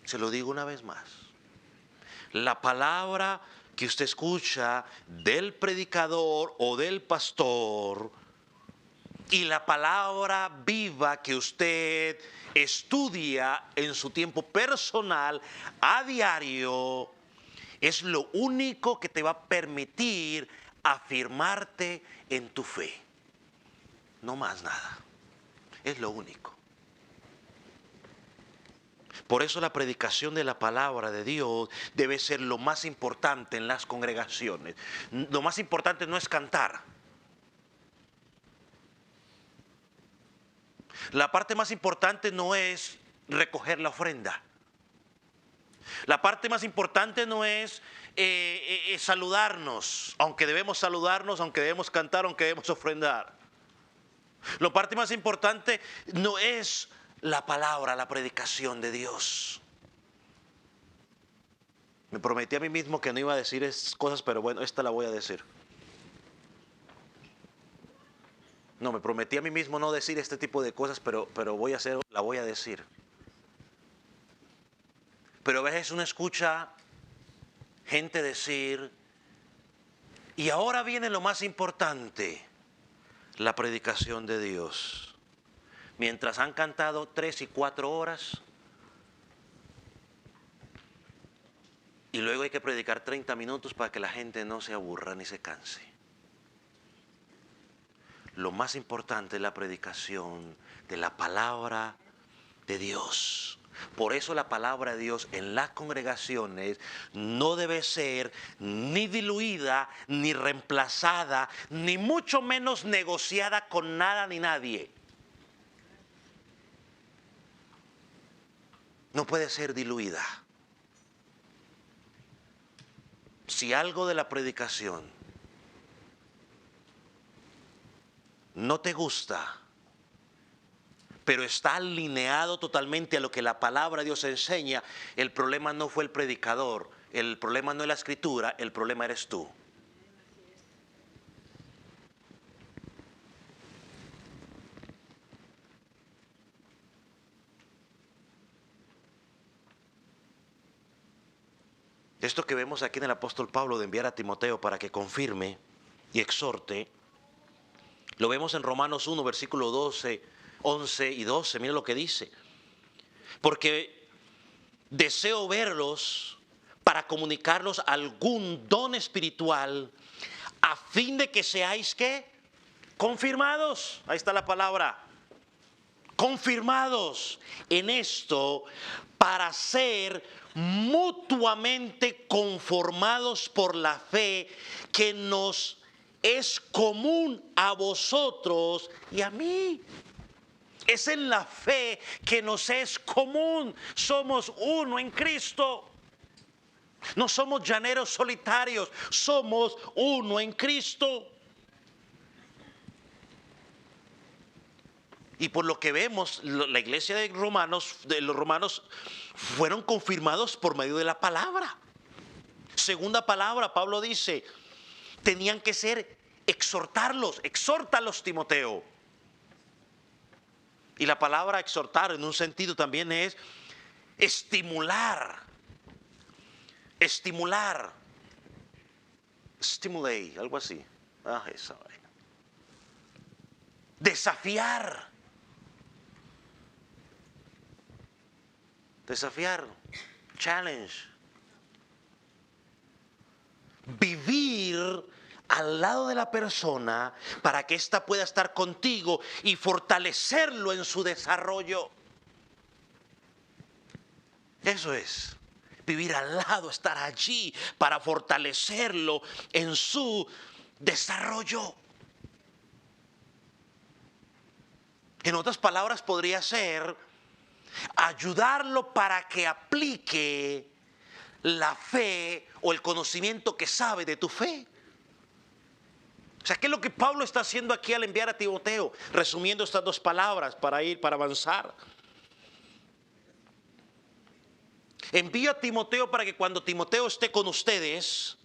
Se lo digo una vez más. La palabra que usted escucha del predicador o del pastor y la palabra viva que usted estudia en su tiempo personal a diario es lo único que te va a permitir afirmarte en tu fe. No más nada. Es lo único. Por eso la predicación de la palabra de Dios debe ser lo más importante en las congregaciones. Lo más importante no es cantar. La parte más importante no es recoger la ofrenda. La parte más importante no es saludarnos, aunque debemos saludarnos, aunque debemos cantar, aunque debemos ofrendar. La parte más importante no es la palabra, la predicación de Dios. Me prometí a mí mismo que no iba a decir esas cosas, pero bueno, esta la voy a decir. No, me prometí a mí mismo no decir este tipo de cosas, pero la voy a decir. Pero a veces uno escucha gente decir, y ahora viene lo más importante, la predicación de Dios. Mientras han cantado 3 y 4 horas, y luego hay que predicar 30 minutos para que la gente no se aburra ni se canse. lo más importante es la predicación de la palabra de Dios. Por eso la palabra de Dios en las congregaciones no debe ser ni diluida, ni reemplazada, ni mucho menos negociada con nada ni nadie. No puede ser diluida. Si algo de la predicación no te gusta, pero está alineado totalmente a lo que la palabra de Dios enseña, el problema no fue el predicador, el problema no es la escritura, el problema eres tú. Esto que vemos aquí en el apóstol Pablo de enviar a Timoteo para que confirme y exhorte, lo vemos en Romanos 1, versículo 12, 11 y 12, mira lo que dice. Porque deseo verlos para comunicarlos algún don espiritual a fin de que seáis, ¿qué? Confirmados. Ahí está la palabra. Confirmados en esto para ser mutuamente conformados por la fe que nos es común a vosotros y a mí. Es en la fe que nos es común. Somos uno en Cristo. No somos llaneros solitarios. Somos uno en Cristo. Y por lo que vemos, la iglesia de los romanos fueron confirmados por medio de la palabra. Segunda palabra, Pablo dice, tenían que ser exhortarlos. Exhórtalos, Timoteo. Y la palabra exhortar en un sentido también es estimular. Estimular. Stimulate, algo así. Esa vaina. Desafiar. Desafiar. Challenge. Vivir al lado de la persona para que ésta pueda estar contigo y fortalecerlo en su desarrollo. Eso es, vivir al lado, estar allí para fortalecerlo en su desarrollo. En otras palabras, podría ser ayudarlo para que aplique la fe o el conocimiento que sabe de tu fe. O sea, ¿qué es lo que Pablo está haciendo aquí al enviar a Timoteo? Resumiendo estas dos palabras para avanzar. Envío a Timoteo para que cuando Timoteo esté con ustedes,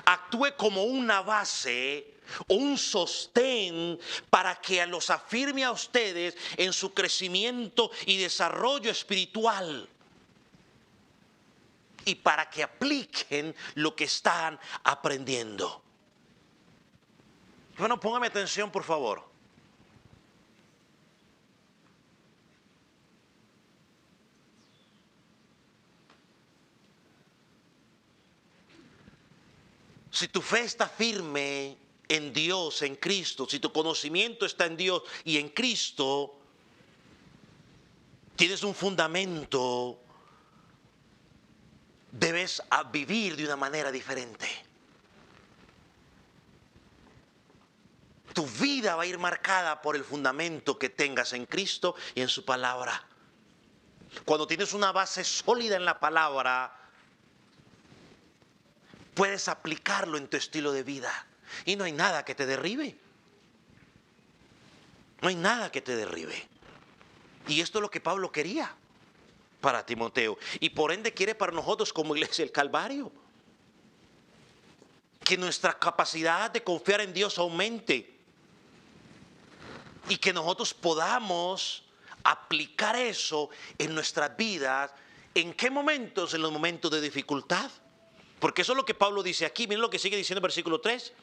actúe como una base o un sostén para que los afirme a ustedes en su crecimiento y desarrollo espiritual. Y para que apliquen lo que están aprendiendo. Bueno, póngame atención, por favor. Si tu fe está firme en Dios, en Cristo, si tu conocimiento está en Dios y en Cristo, tienes un fundamento, debes vivir de una manera diferente. Tu vida va a ir marcada por el fundamento que tengas en Cristo y en su palabra. Cuando tienes una base sólida en la palabra, puedes aplicarlo en tu estilo de vida. Y no hay nada que te derribe. No hay nada que te derribe. Y esto es lo que Pablo quería para Timoteo. Y por ende quiere para nosotros como iglesia el Calvario. Que nuestra capacidad de confiar en Dios aumente. Y que nosotros podamos aplicar eso en nuestras vidas. ¿En qué momentos? En los momentos de dificultad. Porque eso es lo que Pablo dice aquí. Miren lo que sigue diciendo el versículo 3.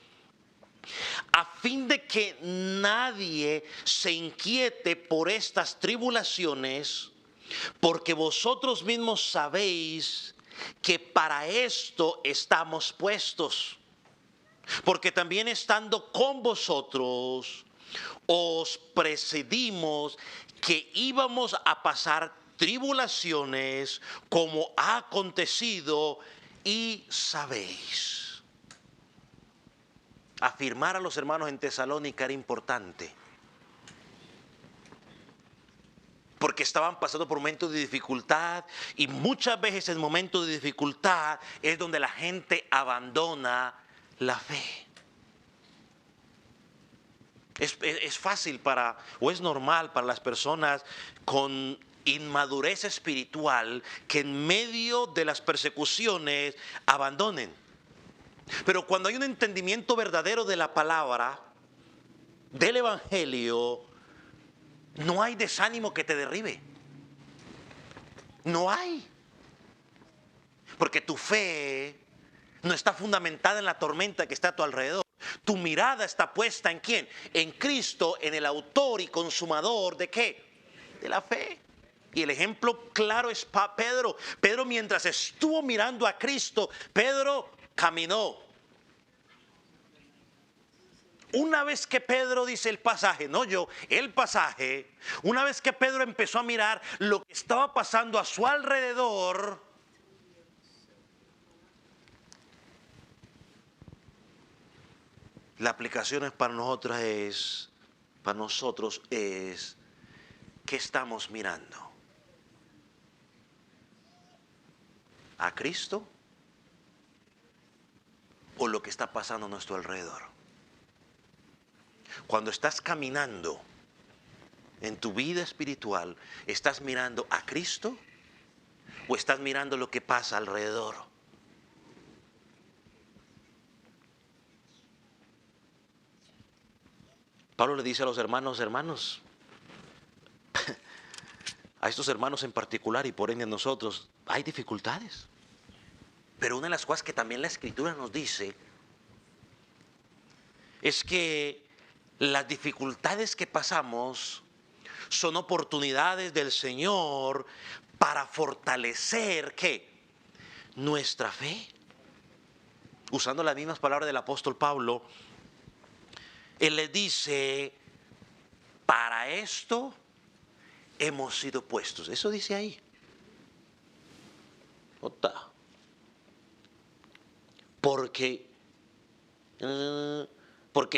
A fin de que nadie se inquiete por estas tribulaciones, porque vosotros mismos sabéis que para esto estamos puestos. Porque también estando con vosotros, os precedimos que íbamos a pasar tribulaciones como ha acontecido y sabéis. Afirmar a los hermanos en Tesalónica era importante, porque estaban pasando por momentos de dificultad, y muchas veces en momentos de dificultad es donde la gente abandona la fe. Es fácil o es normal para las personas con inmadurez espiritual que en medio de las persecuciones abandonen. Pero cuando hay un entendimiento verdadero de la palabra, del evangelio, no hay desánimo que te derribe. No hay. Porque tu fe no está fundamentada en la tormenta que está a tu alrededor. Tu mirada está puesta ¿en quién? En Cristo, en el autor y consumador ¿de qué? De la fe. Y el ejemplo claro es Pedro. Pedro, mientras estuvo mirando a Cristo, Pedro caminó. Una vez que Pedro, dice el pasaje, no yo, el pasaje, una vez que Pedro empezó a mirar lo que estaba pasando a su alrededor, la aplicación para nosotros es, ¿qué estamos mirando? ¿A Cristo o lo que está pasando a nuestro alrededor? Cuando estás caminando en tu vida espiritual, ¿estás mirando a Cristo o estás mirando lo que pasa alrededor? Pablo le dice a los hermanos, a estos hermanos en particular y por ende a nosotros, hay dificultades. Pero una de las cosas que también la Escritura nos dice es que las dificultades que pasamos son oportunidades del Señor para fortalecer, ¿qué? Nuestra fe. Usando las mismas palabras del apóstol Pablo, él le dice, para esto hemos sido puestos. Eso dice ahí. Nota. Porque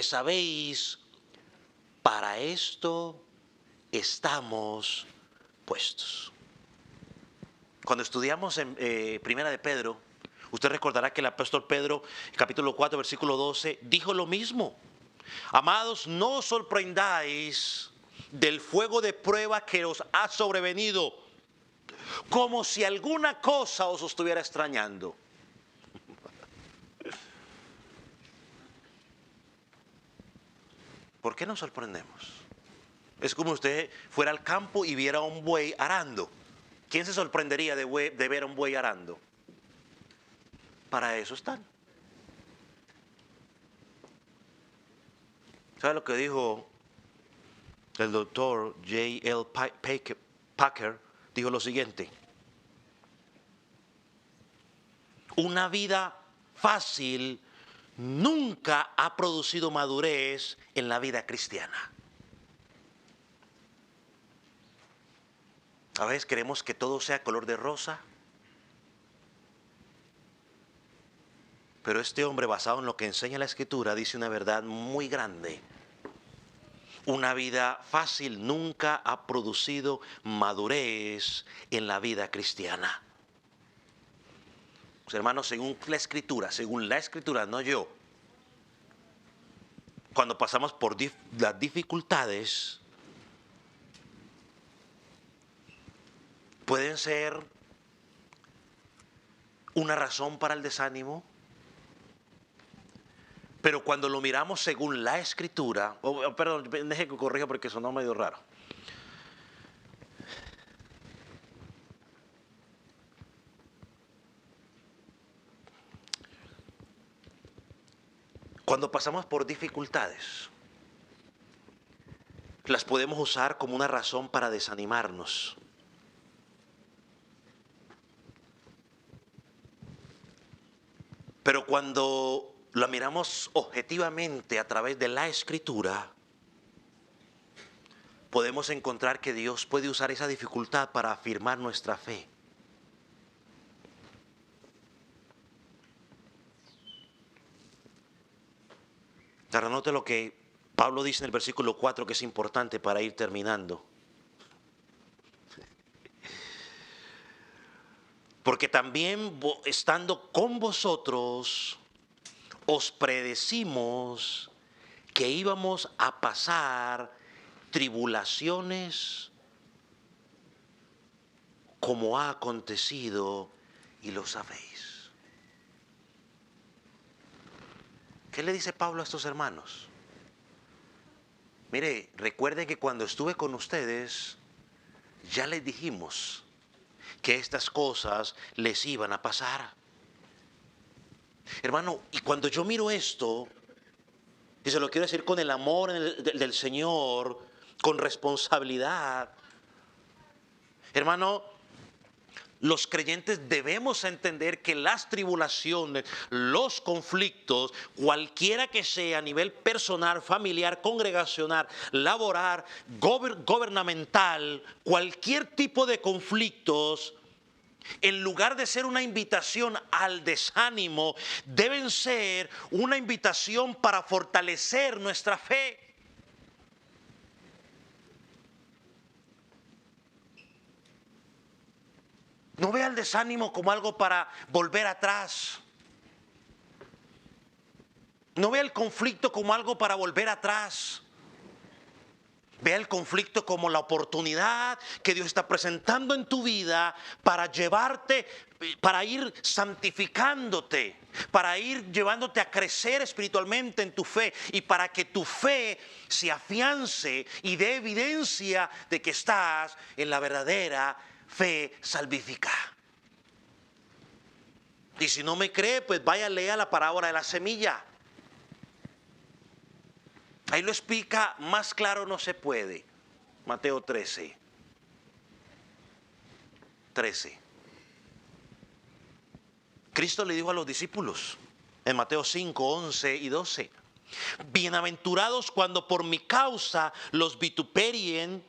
sabéis, para esto estamos puestos. Cuando estudiamos en Primera de Pedro, usted recordará que el apóstol Pedro, capítulo 4, versículo 12, dijo lo mismo. Amados, no os sorprendáis del fuego de prueba que os ha sobrevenido, como si alguna cosa os estuviera extrañando. ¿Por qué nos sorprendemos? Es como usted fuera al campo y viera a un buey arando. ¿Quién se sorprendería de ver a un buey arando? Para eso están. ¿Sabe lo que dijo el doctor J.L. Packer? Dijo lo siguiente: una vida fácil nunca ha producido madurez en la vida cristiana. A veces queremos que todo sea color de rosa, pero este hombre, basado en lo que enseña la Escritura, dice una verdad muy grande. Una vida fácil nunca ha producido madurez en la vida cristiana. Hermanos, según la Escritura, no yo. Cuando pasamos por las dificultades, pueden ser una razón para el desánimo, pero cuando lo miramos según la Escritura, perdón, deje que corrija porque sonó medio raro. Cuando pasamos por dificultades, las podemos usar como una razón para desanimarnos. Pero cuando la miramos objetivamente a través de la Escritura, podemos encontrar que Dios puede usar esa dificultad para afirmar nuestra fe. Ahora note lo que Pablo dice en el versículo 4, que es importante para ir terminando. Porque también estando con vosotros, os predecimos que íbamos a pasar tribulaciones como ha acontecido y lo sabéis. ¿Qué le dice Pablo a estos hermanos? Mire, recuerden que cuando estuve con ustedes, ya les dijimos que estas cosas les iban a pasar. Hermano, y cuando yo miro esto, y se lo quiero decir con el amor del Señor, con responsabilidad, hermano, los creyentes debemos entender que las tribulaciones, los conflictos, cualquiera que sea a nivel personal, familiar, congregacional, laboral, gubernamental, cualquier tipo de conflictos, en lugar de ser una invitación al desánimo, deben ser una invitación para fortalecer nuestra fe. No vea el desánimo como algo para volver atrás. No vea el conflicto como algo para volver atrás. Vea el conflicto como la oportunidad que Dios está presentando en tu vida para llevarte, para ir santificándote, para ir llevándote a crecer espiritualmente en tu fe y para que tu fe se afiance y dé evidencia de que estás en la verdadera fe salvífica. Y si no me cree, pues vaya a leer la parábola de la semilla. Ahí lo explica, más claro no se puede. Mateo 13. Cristo le dijo a los discípulos en Mateo 5, 11 y 12: bienaventurados cuando por mi causa los vituperien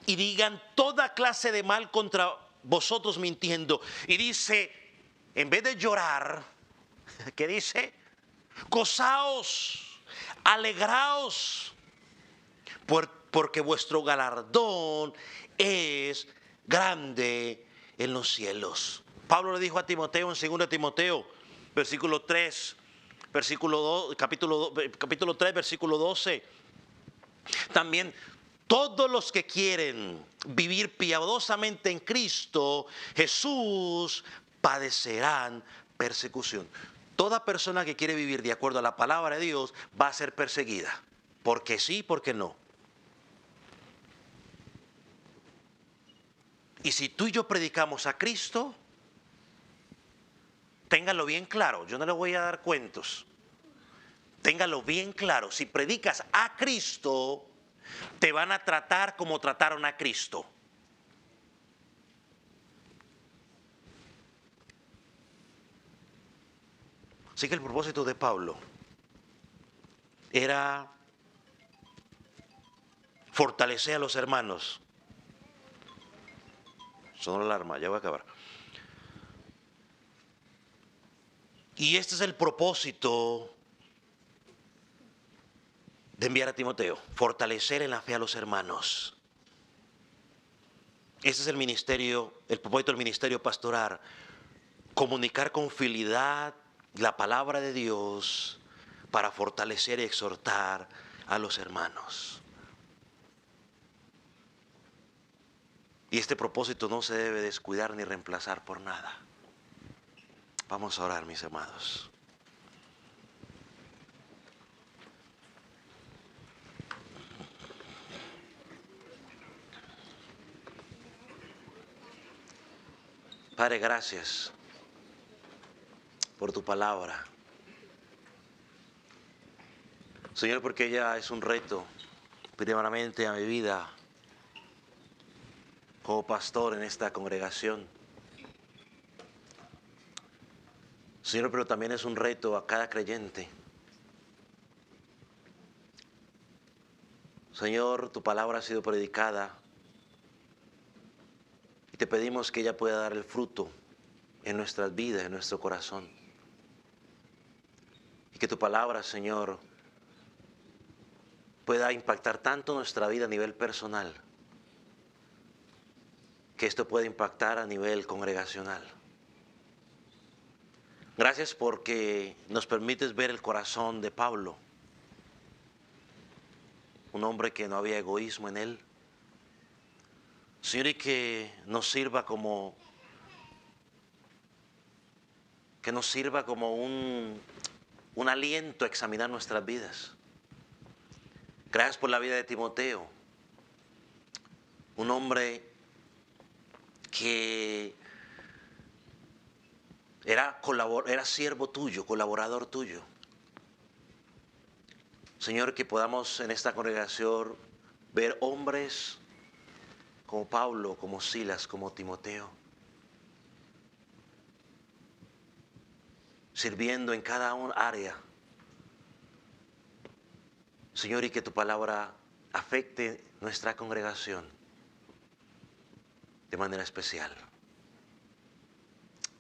y digan toda clase de mal contra vosotros mintiendo. Y dice, en vez de llorar, ¿qué dice? Gozaos, alegraos, porque vuestro galardón es grande en los cielos. Pablo le dijo a Timoteo en 2 Timoteo, versículo 3, capítulo 3, versículo 12. También todos los que quieren vivir piadosamente en Cristo Jesús padecerán persecución. Toda persona que quiere vivir de acuerdo a la palabra de Dios va a ser perseguida. Porque sí, porque no. Y si tú y yo predicamos a Cristo, téngalo bien claro, yo no le voy a dar cuentos. Téngalo bien claro, si predicas a Cristo, te van a tratar como trataron a Cristo. Así que el propósito de Pablo era fortalecer a los hermanos. Sonó la alarma, ya voy a acabar. Y este es el propósito de enviar a Timoteo: fortalecer en la fe a los hermanos. Este es el ministerio, el propósito del ministerio pastoral: comunicar con fidelidad la palabra de Dios para fortalecer y exhortar a los hermanos. Y este propósito no se debe descuidar ni reemplazar por nada. Vamos a orar, mis amados. Padre, gracias por tu palabra. Señor, porque ella es un reto primeramente a mi vida como pastor en esta congregación. Señor, pero también es un reto a cada creyente. Señor, tu palabra ha sido predicada y te pedimos que ella pueda dar el fruto en nuestras vidas, en nuestro corazón. Y que tu palabra, Señor, pueda impactar tanto nuestra vida a nivel personal, que esto pueda impactar a nivel congregacional. Gracias porque nos permites ver el corazón de Pablo, un hombre que no había egoísmo en él. Señor, y que nos sirva como un aliento a examinar nuestras vidas. Gracias por la vida de Timoteo, un hombre que era siervo tuyo, colaborador tuyo. Señor, que podamos en esta congregación ver hombres como Pablo, como Silas, como Timoteo, sirviendo en cada área. Señor, y que tu palabra afecte nuestra congregación de manera especial.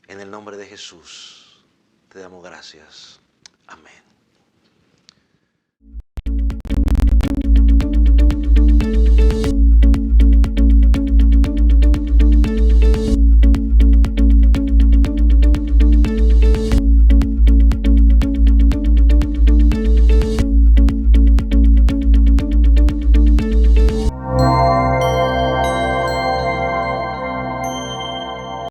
En el nombre de Jesús te damos gracias. Amén.